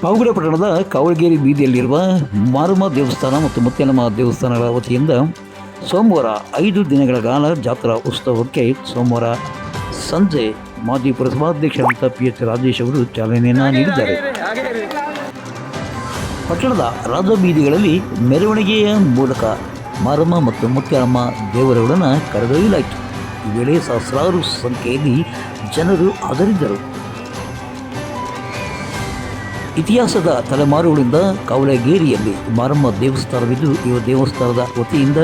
ಪಾವಗಡ ಪಟ್ಟಣದ ಕಾವಳಗೇರಿ ಬೀದಿಯಲ್ಲಿರುವ ಮಾರಮ್ಮ ದೇವಸ್ಥಾನ ಮತ್ತು ಮುತ್ಯಾಲಮ್ಮ ದೇವಸ್ಥಾನಗಳ ವತಿಯಿಂದ ಸೋಮವಾರ 5 ದಿನಗಳ ಕಾಲ ಜಾತ್ರಾ ಉತ್ಸವಕ್ಕೆ ಸೋಮವಾರ ಸಂಜೆ ಮಾಜಿ ಪುರಸಭಾಧ್ಯಕ್ಷರಾದ PH ರಾಜೇಶ್ ಅವರು ಚಾಲನೆಯನ್ನು ನೀಡಿದ್ದಾರೆ. ಪಟ್ಟಣದ ರಾಜಬೀದಿಗಳಲ್ಲಿ ಮೆರವಣಿಗೆಯ ಮೂಲಕ ಮಾರಮ್ಮ ಮತ್ತು ಮುತ್ಯಾಲಮ್ಮ ದೇವರುಗಳನ್ನು ಕರೆದೊಯ್ಯಲಾಯಿತು. ಈ ವೇಳೆ ಸಹಸ್ರಾರು ಸಂಖ್ಯೆಯಲ್ಲಿ ಜನರು ಹಾಜರಿದ್ದರು. ಇತಿಹಾಸದ ತಲೆಮಾರುಗಳಿಂದ ಕಾವಳಗೇರಿಯಲ್ಲಿ ಮಾರಮ್ಮ ದೇವಸ್ಥಾನವಿದ್ದು, ಈ ದೇವಸ್ಥಾನದ ವತಿಯಿಂದ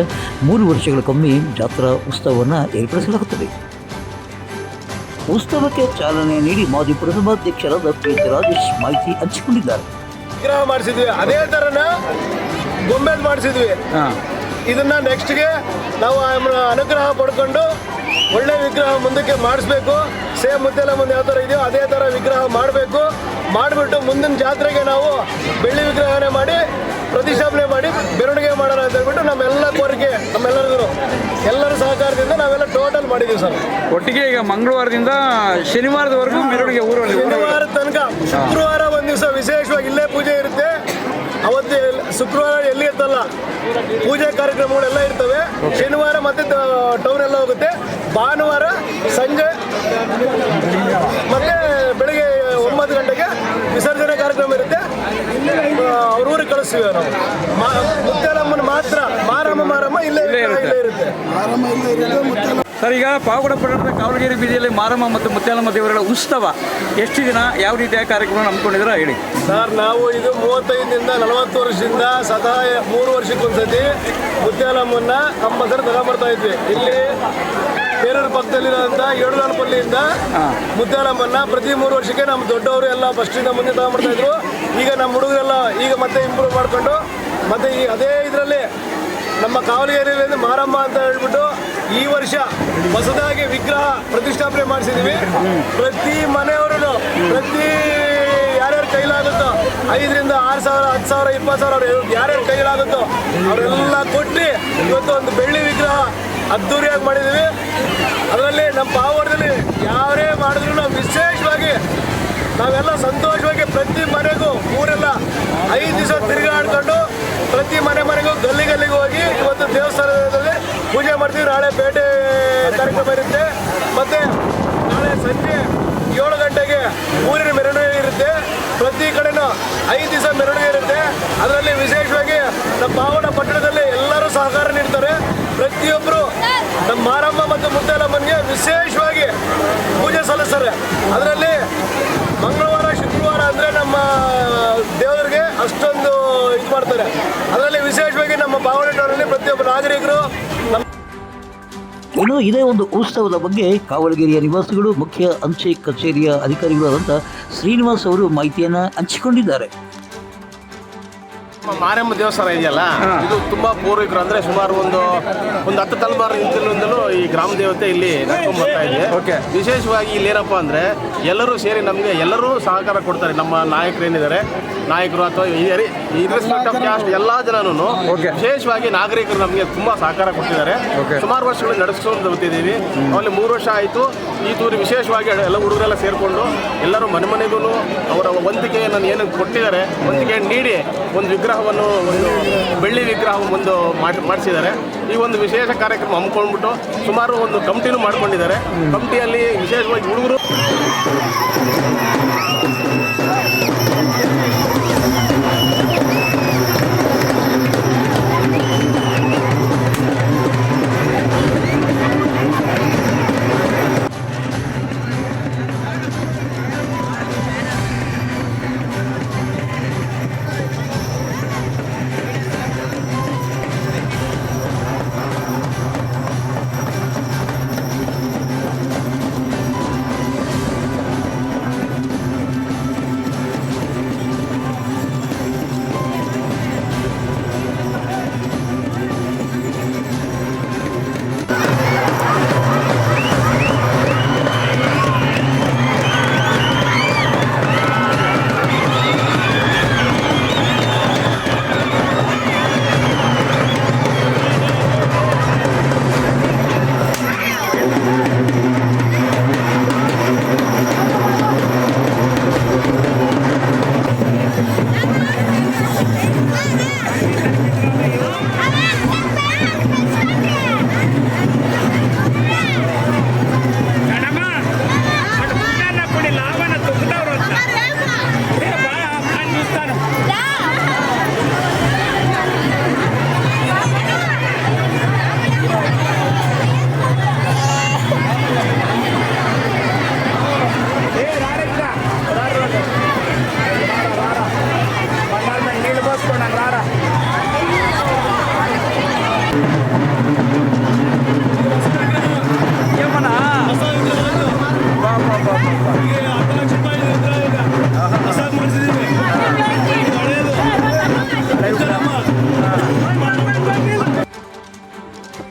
3 ವರ್ಷಗಳಿಗೊಮ್ಮೆ ಜಾತ್ರಾ ಉತ್ಸವವನ್ನು ಏರ್ಪಡಿಸಲಾಗುತ್ತದೆ. ಉತ್ಸವಕ್ಕೆ ಚಾಲನೆ ನೀಡಿ ಮಾಜಿ ಪುರಸಭಾಧ್ಯಕ್ಷರಾದ PH ರಾಜೇಶ್ ಮಾಹಿತಿ ಹಂಚಿಕೊಂಡಿದ್ದಾರೆ. ವಿಗ್ರಹ ಮಾಡಿಸಿದ್ವಿ, ಅದೇ ಥರನ ಗೊಂಬೆ ಮಾಡಿಸಿದ್ವಿ. ಇದನ್ನ ನೆಕ್ಸ್ಟ್ಗೆ ನಾವು ಅನುಗ್ರಹ ಪಡ್ಕೊಂಡು ಒಳ್ಳೆ ವಿಗ್ರಹ ಮುಂದಕ್ಕೆ ಮಾಡಿಸ್ಬೇಕು. ಸೇಮ್ ಮುತ್ಯಾಲಮ್ಮ ಯಾವ ಥರ ಇದೆಯೋ ಅದೇ ಥರ ವಿಗ್ರಹ ಮಾಡಬೇಕು. ಮಾಡಿಬಿಟ್ಟು ಮುಂದಿನ ಜಾತ್ರೆಗೆ ನಾವು ಬೆಳ್ಳಿ ವಿಗ್ರಹನೇ ಮಾಡಿ ಪ್ರತಿಷ್ಠಾಪನೆ ಮಾಡಿ ಮೆರವಣಿಗೆ ಮಾಡೋಣ ಅಂತ ಹೇಳ್ಬಿಟ್ಟು ನಮ್ಮೆಲ್ಲ ಕೋರಿಕೆ, ಎಲ್ಲರ ಸಹಕಾರದಿಂದ ನಾವೆಲ್ಲ ಟೋಟಲ್ ಮಾಡಿದ್ದೀವಿ ಸರ್. ಒಟ್ಟಿಗೆ ಈಗ ಮಂಗಳವಾರದಿಂದ ಶನಿವಾರದವರೆಗೂ ಮೆರವಣಿಗೆ ಊರಲ್ಲಿ, ಶನಿವಾರ ತನಕ. ಶುಕ್ರವಾರ ಒಂದು ದಿವಸ ವಿಶೇಷವಾಗಿ ಇಲ್ಲೇ ಪೂಜೆ ಇರುತ್ತೆ. ಅವತ್ತು ಶುಕ್ರವಾರ ಎಲ್ಲಿ ಇರ್ತಲ್ಲ, ಪೂಜೆ ಕಾರ್ಯಕ್ರಮಗಳೆಲ್ಲ ಇರ್ತವೆ. ಶನಿವಾರ ಮತ್ತೆ ಟೌನ್ ಎಲ್ಲ ಹೋಗುತ್ತೆ. ಭಾನುವಾರ ಸಂಜೆ ಮತ್ತೆ ಬೆಳಿಗ್ಗೆ 9 ಗಂಟೆಗೆ ವಿಸರ್ಜನೆ ಕಾರ್ಯಕ್ರಮ ಇರುತ್ತೆ. ಅವ್ರ ಊರಿಗೆ ಕಳಿಸ್ತೀವಿ ನಾವು. ಮುತ್ಯಾಲಮ್ಮನ ಮಾತ್ರ ಮಾರಮ್ಮ ಇಲ್ಲೇ ಇರುತ್ತೆ. ಸರ್, ಈಗ ಪಾವಗಡ ಪಟ್ಟಣದ ಕಾವಳಗೇರಿ ಬೀದಿಯಲ್ಲಿ ಮಾರಮ್ಮ ಮತ್ತು ಮುತ್ಯಾಲಮ್ಮ ದೇವರುಗಳ ಉತ್ಸವ ಎಷ್ಟು ದಿನ, ಯಾವ ರೀತಿಯ ಕಾರ್ಯಕ್ರಮ ಹಮ್ಮಿಕೊಂಡಿದ್ರೆ ಹೇಳಿ ಸರ್. ನಾವು ಇದು 35ರಿಂದ 40 ವರ್ಷದಿಂದ ಸದಾ 3 ವರ್ಷಕ್ಕೊಂದ್ಸತಿ ಮುತ್ಯಾಲಮ್ಮನ್ನ ಕಂಪಲ್ಸರಿ ತಗೊಂಡ್ಬರ್ತಾ ಇದ್ವಿ. ಇಲ್ಲಿ ಬೇರೂರು ಪಕ್ಕದಲ್ಲಿರೋಂಥ ಯಡೂರಪಲ್ಲಿಯಿಂದ ಮುತ್ಯಾಲಮ್ಮನ್ನ ಪ್ರತಿ 3 ವರ್ಷಕ್ಕೆ ನಮ್ಮ ದೊಡ್ಡವರು ಎಲ್ಲ ಫಸ್ಟಿಂದ ಮುಂದೆ ತಗೊಂಡ್ಬರ್ತಾ ಇದ್ರು. ಈಗ ನಮ್ಮ ಹುಡುಗರೆಲ್ಲ ಈಗ ಮತ್ತೆ ಇಂಪ್ರೂವ್ ಮಾಡಿಕೊಂಡು ಮತ್ತೆ ಈ ಅದೇ ಇದರಲ್ಲಿ ನಮ್ಮ ಕಾವಳಗೇರಿಯಲ್ಲಿ ಮಾರಮ್ಮ ಅಂತ ಹೇಳ್ಬಿಟ್ಟು ಈ ವರ್ಷ ಹೊಸದಾಗಿ ವಿಗ್ರಹ ಪ್ರತಿಷ್ಠಾಪನೆ ಮಾಡಿಸಿದ್ದೀವಿ. ಪ್ರತಿ ಮನೆಯವರು ಯಾರ್ಯಾರ ಕೈಲಾಗುತ್ತೋ 5ರಿಂದ 6,000, 10,000, 20,000 ಯಾರ್ಯಾರ ಕೈಲಾಗುತ್ತೋ ಅವರೆಲ್ಲ ಕೊಟ್ಟು ಇವತ್ತು ಒಂದು ಬೆಳ್ಳಿ ವಿಗ್ರಹ ಅದ್ದೂರಿಯಾಗಿ ಮಾಡಿದ್ದೀವಿ. ಅದರಲ್ಲಿ ನಮ್ಮ ಪಾವಗಡದಲ್ಲಿ ಯಾರೇ ಮಾಡಿದ್ರು ನಾವು ವಿಶೇಷವಾಗಿ ನಾವೆಲ್ಲ ಸಂತೋಷವಾಗಿ ಪ್ರತಿ ಮನೆಗೂ ಊರೆಲ್ಲ 5 ದಿವಸ ತಿರುಗಾಡ್ಕೊಂಡು ಪ್ರತಿ ಮನೆಗೂ ಗಲ್ಲಿಗೆ ಹೋಗಿ ಇವತ್ತು ದೇವಸ್ಥಾನದಲ್ಲಿ ಪೂಜೆ ಮಾಡ್ತೀವಿ. ನಾಳೆ ಪೇಟೆ ಕಾರ್ಯಕ್ರಮ ಇರುತ್ತೆ. ಮತ್ತು ನಾಳೆ ಸಂಜೆ 7 ಗಂಟೆಗೆ ಊರಿನ ಮೆರವಣಿಗೆ ಇರುತ್ತೆ. ಪ್ರತಿ ಕಡೆನೂ 5 ದಿವಸ ಮೆರವಣಿಗೆ ಇರುತ್ತೆ. ಅದರಲ್ಲಿ ವಿಶೇಷವಾಗಿ ನಮ್ಮ ಪಾವಗಡ ಪಟ್ಟಣದಲ್ಲಿ ಎಲ್ಲರೂ ಸಹಕಾರ ನೀಡ್ತಾರೆ. ಪ್ರತಿಯೊಬ್ಬರು ನಮ್ಮ ಮಾರಮ್ಮ ಮತ್ತು ಮುತ್ಯಾಲಮ್ಮನಿಗೆ ವಿಶೇಷವಾಗಿ ಪೂಜೆ ಸಲ್ಲಿಸ್ತಾರೆ. ಅದರಲ್ಲಿ ಮಂಗಳವಾರ ಶುಕ್ರವಾರ ಅಂದರೆ ನಮ್ಮ ದೇವರಿಗೆ ಅಷ್ಟೊಂದು ಇದು ಮಾಡ್ತಾರೆ. ಅದರಲ್ಲಿ ವಿಶೇಷವಾಗಿ ನಮ್ಮ ಪಾವಗಡ ಟೌನಲ್ಲಿ ಪ್ರತಿಯೊಬ್ಬ ನಾಗರಿಕರು ಇನ್ನು ಇದೇ ಒಂದು ಉತ್ಸವದ ಬಗ್ಗೆ ಕಾವಳಗೇರಿಯ ನಿವಾಸಿಗಳು, ಮುಖ್ಯ ಅಂಚೆ ಕಚೇರಿಯ ಅಧಿಕಾರಿಗಳು ಆದಂಥ ಶ್ರೀನಿವಾಸ್ ಅವರು ಮಾಹಿತಿಯನ್ನು ಹಂಚಿಕೊಂಡಿದ್ದಾರೆ. ಮಾರಮ್ಮ ದೇವಸ್ಥಾನ ಇದೆಯಲ್ಲ, ಇದು ತುಂಬಾ ಪೂರ್ವಿಕರು ಅಂದ್ರೆ ಸುಮಾರು ಒಂದು 10 ತಲೆಮಾರಿನಿಂದಲೂ ಈ ಗ್ರಾಮ ದೇವತೆ ಇಲ್ಲಿ ನಡ್ಕೊಂಡ್ ಬರ್ತಾ ಇದೆ. ವಿಶೇಷವಾಗಿ ಇಲ್ಲಿ ಏನಪ್ಪ ಅಂದ್ರೆ ಎಲ್ಲರೂ ಸೇರಿ ನಮಗೆ ಎಲ್ಲರೂ ಸಹಕಾರ ಕೊಡ್ತಾರೆ. ನಮ್ಮ ನಾಯಕರು ಏನಿದ್ದಾರೆ, ನಾಯಕರು ಅಥವಾ ಇರ್ರೆಸ್ಪೆಕ್ಟ್ ಆಫ್ ಕ್ಯಾಸ್ಟ್ ಎಲ್ಲ ಜನನು ವಿಶೇಷವಾಗಿ ನಾಗರಿಕರು ನಮಗೆ ತುಂಬಾ ಸಹಕಾರ ಕೊಟ್ಟಿದ್ದಾರೆ. ಸುಮಾರು ವರ್ಷಗಳು ನಡೆಸ್ಕೊಂಡು ಬರ್ತಿದ್ದೀವಿ. ಅಲ್ಲಿ 3 ವರ್ಷ ಆಯಿತು. ಈ ತೂರಿ ವಿಶೇಷವಾಗಿ ಎಲ್ಲ ಹುಡುಗರೆಲ್ಲ ಸೇರಿಕೊಂಡು ಎಲ್ಲರೂ ಮನೆಗೂ ಅವರ ವಂತಿಕೆಯನ್ನು ಏನು ಕೊಟ್ಟಿದ್ದಾರೆ, ವಂತಿಕೆ ನೀಡಿ ಒಂದು ವಿಗ್ರಹವನ್ನು, ಒಂದು ಬೆಳ್ಳಿ ವಿಗ್ರಹ ಒಂದು ಮಾಡಿಸಿದ್ದಾರೆ. ಈ ಒಂದು ವಿಶೇಷ ಕಾರ್ಯಕ್ರಮ ಹಮ್ಮಿಕೊಂಡ್ಬಿಟ್ಟು ಸುಮಾರು ಒಂದು ಕಮಿಟಿನೂ ಮಾಡ್ಕೊಂಡಿದ್ದಾರೆ. ಕಮಿಟಿಯಲ್ಲಿ ವಿಶೇಷವಾಗಿ ಹುಡುಗರು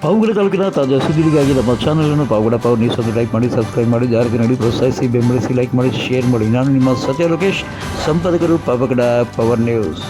ಪಾವಗಡ ತಾಲೂಕಿನ ತಾಜಾ ಸುದ್ದಿಗಳಿಗಾಗಿ ನಮ್ಮ ಚಾನಲನ್ನು ಪಾವಗಡ ಪವರ್ ನ್ಯೂಸ್ ಒಂದು ಲೈಕ್ ಮಾಡಿ, ಸಬ್ಸ್ಕ್ರೈಬ್ ಮಾಡಿ, ಜಾರಿಗೆ ನೀಡಿ ಪ್ರೋತ್ಸಾಹಿಸಿ, ಬೆಂಬಲಿಸಿ, ಲೈಕ್ ಮಾಡಿ, ಶೇರ್ ಮಾಡಿ. ನಾನು ನಿಮ್ಮ ಸತ್ಯ ಲೋಕೇಶ್, ಸಂಪಾದಕರು ಪಾವಗಡ ಪವರ್ ನ್ಯೂಸ್.